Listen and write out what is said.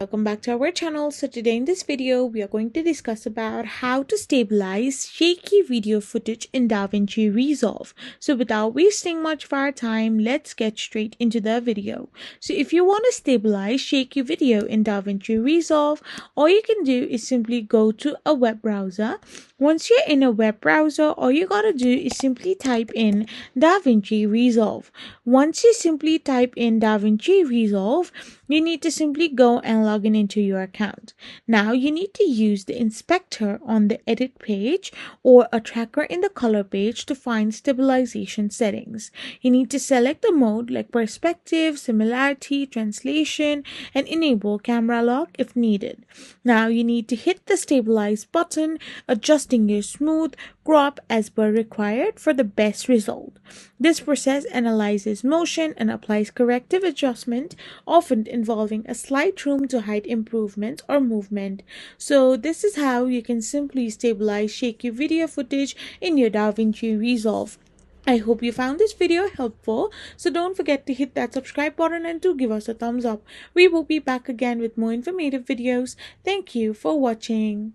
Welcome back to our channel. So today in this video we are going to discuss about how to stabilize shaky video footage in DaVinci Resolve. So without wasting much of our time, let's get straight into the video. So if you want to stabilize shaky video in DaVinci Resolve, all you can do is simply go to a web browser. Once you're in a web browser, all you gotta do is simply type in DaVinci Resolve. Once you simply type in DaVinci Resolve, you need to simply go and log in into your account. Now you need to use the inspector on the edit page or a tracker in the color page to find stabilization settings. You need to select the mode like perspective, similarity, translation, and enable camera lock if needed. Now you need to hit the stabilize button, adjusting your smooth crop as per required for the best result. This process analyzes motion and applies corrective adjustment, often involving a slight room to hide improvement or movement. So this is how you can simply stabilize shaky video footage in your DaVinci Resolve. I hope you found this video helpful, so don't forget to hit that subscribe button and to give us a thumbs up. We will be back again with more informative videos. Thank you for watching.